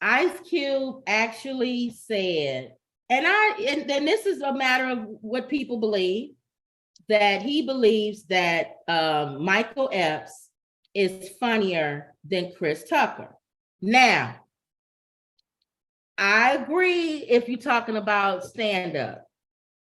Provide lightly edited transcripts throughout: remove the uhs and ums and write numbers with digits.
Ice Cube actually said, and then this is a matter of what people believe, that he believes that Michael Epps is funnier than Chris Tucker. Now, I agree if you're talking about stand-up.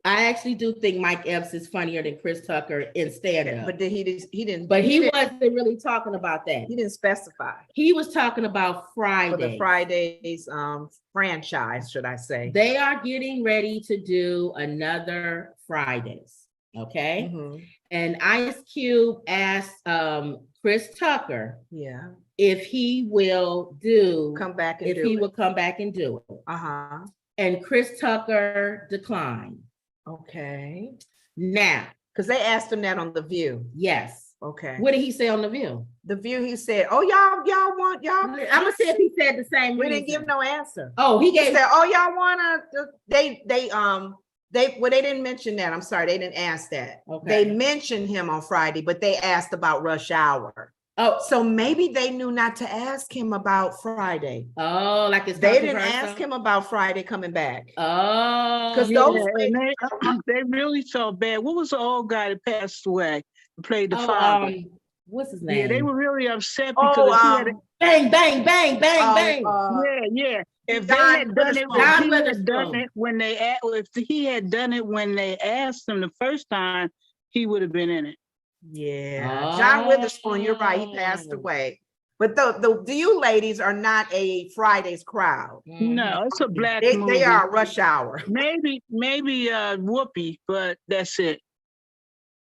I actually do think Mike Epps is funnier than Chris Tucker in stand-up. But he didn't. But he wasn't really talking about that. He didn't specify. He was talking about Friday. For the Fridays franchise, should I say? They are getting ready to do another Fridays. Okay. Mm-hmm. And Ice Cube asked Chris Tucker, if he will come back and do it. Uh-huh. And Chris Tucker declined. Okay. Now, because they asked him that on The View. Yes. Okay. What did he say on The View? The View, he said, "Oh, y'all want y'all." I'm gonna see if he said the same. We didn't give no answer. Oh, he said, "Oh, y'all wanna?" They didn't mention that. I'm sorry, they didn't ask that. Okay. They mentioned him on Friday, but they asked about Rush Hour. Oh, so maybe they knew not to ask him about Friday. Oh, like it's they didn't ask him about Friday coming back. Oh, because they really felt bad. What was the old guy that passed away and played the father? What's his name? Yeah, they were really upset because bang, bang, bang, bang, bang. Yeah. If they had done it, when he had done it when they asked him the first time, he would have been in it. Yeah, John Witherspoon, you're right, he passed away. But you ladies are not a Fridays crowd. No, it's a black movie. They are Rush Hour. Maybe Whoopi, but that's it.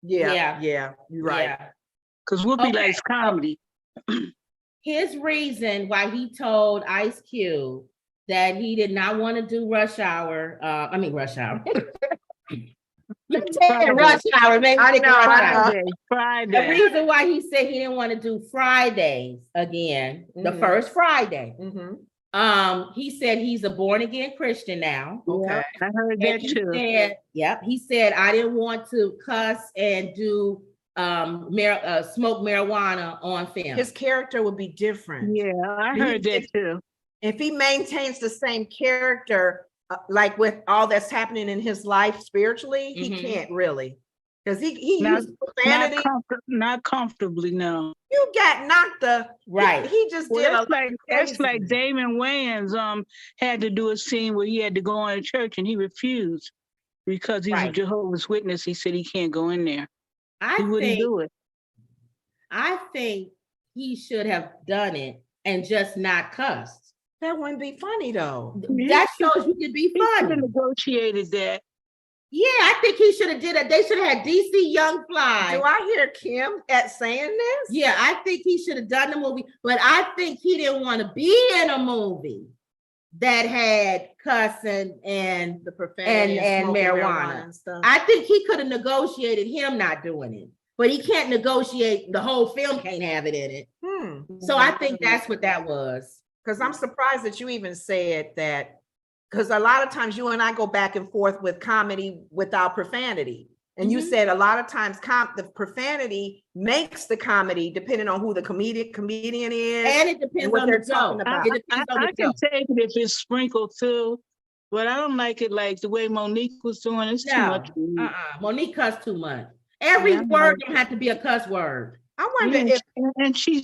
Yeah, you're right. Because Whoopi likes comedy. His reason why he told Ice Cube that he did not want to do Rush Hour. Rush Hour. Rush Hour, maybe. I know. Friday. The reason why he said he didn't want to do Fridays again, the first Friday. Mm-hmm. He said he's a born again Christian now. Okay, I heard that too. He said I didn't want to cuss and do smoke marijuana on film. His character would be different. Yeah, I heard that too. If he maintains the same character, like with all that's happening in his life spiritually, he can't really, because he used profanity. Not comfortably, no. You got knocked right. He just did. That's like Damon Wayans had to do a scene where he had to go in a church and he refused because he's a Jehovah's Witness. He said he can't go in there. He wouldn't do it. I think he should have done it and just not cussed. That wouldn't be funny though. That shows you can be funny. He should have negotiated that. Yeah, I think he should have did it. They should have had DC Young Fly. Do I hear Kim saying this? Yeah, I think he should have done the movie, but I think he didn't want to be in a movie that had cussing and the profanity and marijuana and stuff. I think he could have negotiated him not doing it, but he can't negotiate. The whole film can't have it in it. So I think that's what that was. Because I'm surprised that you even said that, because a lot of times you and I go back and forth with comedy without profanity. And you said a lot of times the profanity makes the comedy depending on who the comedian is. And it depends on what they're talking about. I can take it if it's sprinkled too, but I don't like it like the way Monique was doing. It's too much. Monique cussed too much. Every word don't have to be a cuss word. I wonder if and she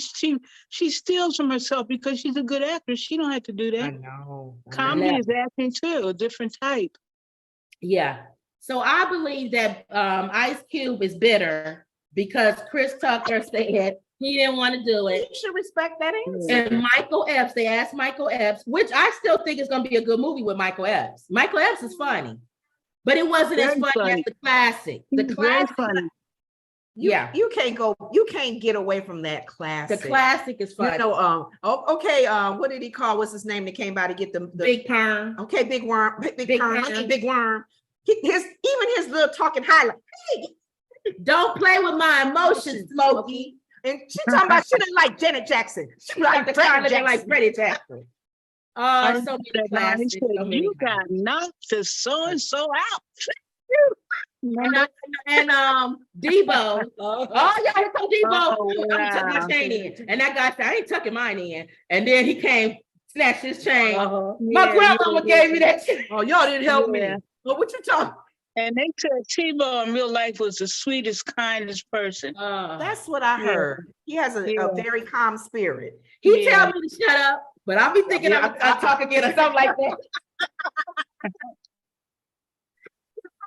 steals from herself because she's a good actress. She don't have to do that. I know. Comedy is acting too, a different type. Yeah. So I believe that Ice Cube is bitter because Chris Tucker said he didn't want to do it. You should respect that answer. And Michael Epps, they asked Michael Epps, which I still think is going to be a good movie with Michael Epps. Michael Epps is funny, but it wasn't as funny as the classic. The classic. Funny. You can't get away from that classic. The classic is funny. You know, what did he call? What's his name that came by to get the Big Perm? Okay, Big Worm. Big Perm. Big Worm. Even his little talking highlight. Hey, don't play with my emotions, Smokey. And she talking about she didn't like Janet Jackson. She like the kind of like Freddie Jackson. So many classics. You got knocked to so and so out. And Debo. Yeah, here come Debo. I'm tucking my chain in. And that guy said, I ain't tucking mine in. And then he came snatched his chain. Uh-huh. My grandmama gave me that chain. Oh, y'all didn't help me. Yeah. Well, what you talking? And they said Tebow in real life was the sweetest, kindest person. That's what I heard. He has a very calm spirit. He tell me to shut up, but I'll be thinking Yeah, I'll talk again or something like that.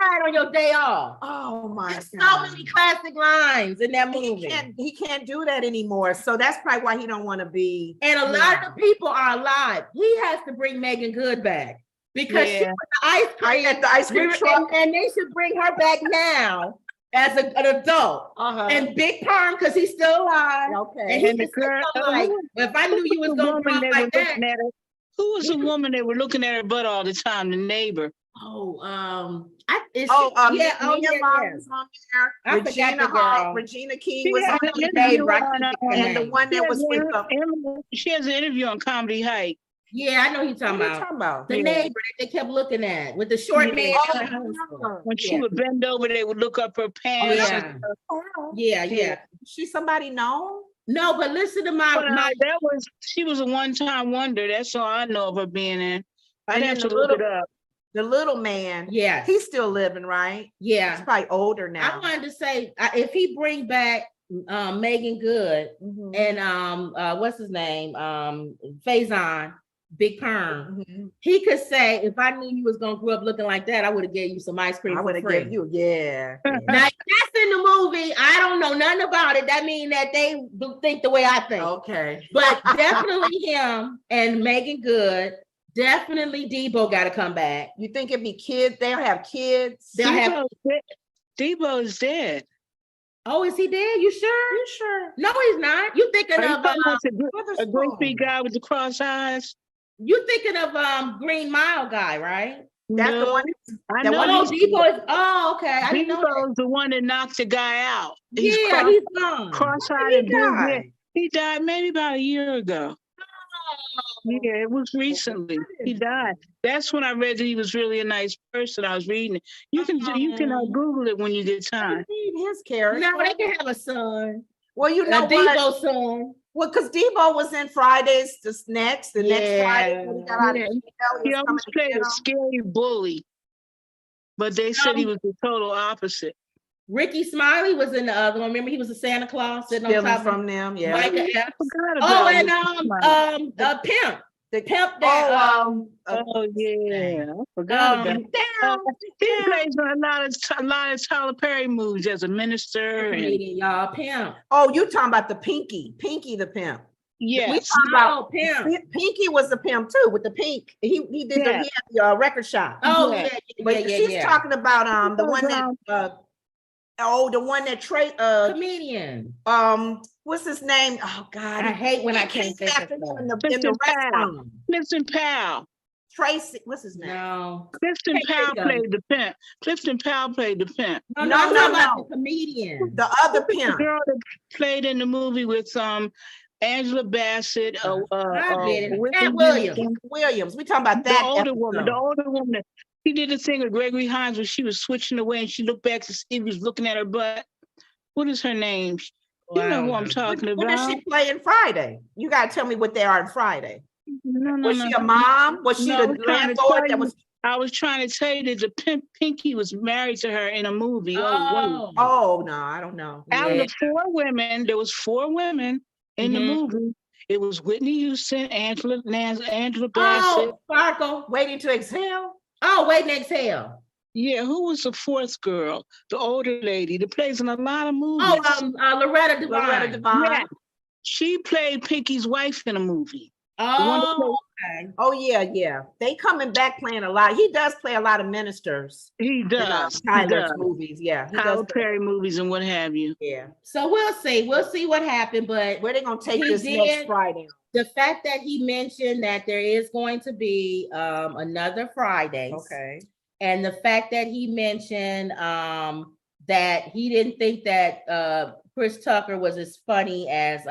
Right on your day off. Oh my There's God. so many classic lines in that movie. He can't do that anymore. So that's probably why he don't want to be. And a lot of the people are alive. He has to bring Megan Good back because she was the ice cream at the ice cream truck. and they should bring her back now as an adult. And Big Perm because he's still alive. Okay. And he And the just said girl, like, if I knew you was gonna come like that. Who was the woman that were looking at her butt all the time? The neighbor. Mia Moms on there. I forgot the girl. Regina King She was has on an the interview neighbor. on, And the one that was with she has an interview on Comedy Hype. Yeah, I know he's talking about. The neighbor that they kept looking at with the short man. When she would bend over, they would look up her pants. Yeah. She's somebody known? No, but listen to she was a one-time wonder. That's all I know of her being in. I'd And have then to look it up. The little man, he's still living, right? Yeah, he's probably older now. I wanted to say if he bring back Megan Good and what's his name, Faison, Big Perm, he could say, if I knew you was gonna grow up looking like that, I would have gave you some ice cream. I would have given you, Now that's in the movie. I don't know nothing about it. That means that they think the way I think. Okay, but definitely him and Megan Good. Definitely Debo got to come back. You think it'd be kids? They'll have kids. Debo is dead. Oh, is he dead? You sure? You sure? No, he's not. You thinking of a great big guy with the cross eyes? You thinking of Green Mile guy, right? That's the one. I know. Debo is. Oh, okay. I didn't know Debo is the one that knocked the guy out. He's gone. Cross-eyed and blue. He died maybe about a year ago. Yeah, it was recently. He died. That's when I read that he was really a nice person. I was reading it. You can Google it when you get time. His character. No, they can have a son. Well, you know Debo's son. Well, because Debo was in Fridays the next Friday. When he got out of jail, he always played a scary bully, but they said he was the total opposite. Ricky Smiley was in the other one. Remember, he was a Santa Claus sitting on top from them. Yeah. Micah Epps. And Pimp. The Pimp that. Oh yeah, I forgot about that. He plays in a lot of Tyler Perry movies as a minister. Y'all, Pimp. Oh, you talking about the Pinky the Pimp? Yes. We talking about Pimp. Pinky was the pimp too, with the pink. He did he had the record shop. Oh But she's talking about the one that. The one that comedian. What's his name? Oh God, I hate when I can't think of him. In the restaurant. Clifton Powell. Tracy, what's his name? No. Clifton Powell played the pimp. Clifton Powell played the pimp. No. The comedian. The other pimp. The girl that played in the movie with Angela Bassett. Williams. We talking about that. The older woman. He did the thing with Gregory Hines when she was switching away and she looked back to see if he was looking at her butt. What is her name? You know who I'm talking about. What does she play in Friday? You gotta tell me what they are in Friday. Was she a mom? Was she the landlord that was? I was trying to tell you that the Pinky was married to her in a movie. Oh no, I don't know. Out of the four women, there was four women in the movie. It was Whitney Houston, Angela Bassett. Oh, Sparkle. Waiting to Exhale. Oh, Waiting to Exhale. Yeah, who was the fourth girl? The older lady that plays in a lot of movies. Oh, Loretta Devine. Yeah. She played Pinky's wife in a movie. Oh, okay. Oh, yeah. They coming back playing a lot. He does play a lot of ministers. He does. Tyler's movies, yeah. Tyler Perry movies and what have you. Yeah. So we'll see. We'll see what happened, but where they gonna take this next Friday? The fact that he mentioned that there is going to be another Friday. Okay. And the fact that he mentioned that he didn't think that Chris Tucker was as funny as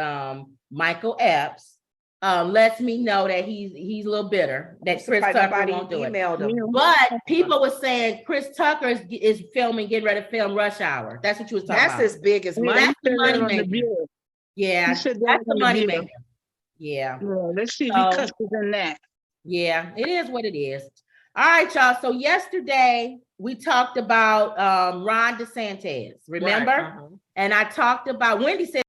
Michael Epps lets me know that he's a little bitter that Chris Tucker won't do it. But people were saying Chris Tucker is getting ready to film Rush Hour. That's what you was talking about. That's as big as money. That's the money maker. Yeah, that's the money maker. Yeah. Yeah, let's see if he So- cusses in that. Yeah, it is what it is. All right, y'all. So yesterday we talked about Ron DeSantis, remember? Right, uh-huh. And I talked about Wendy said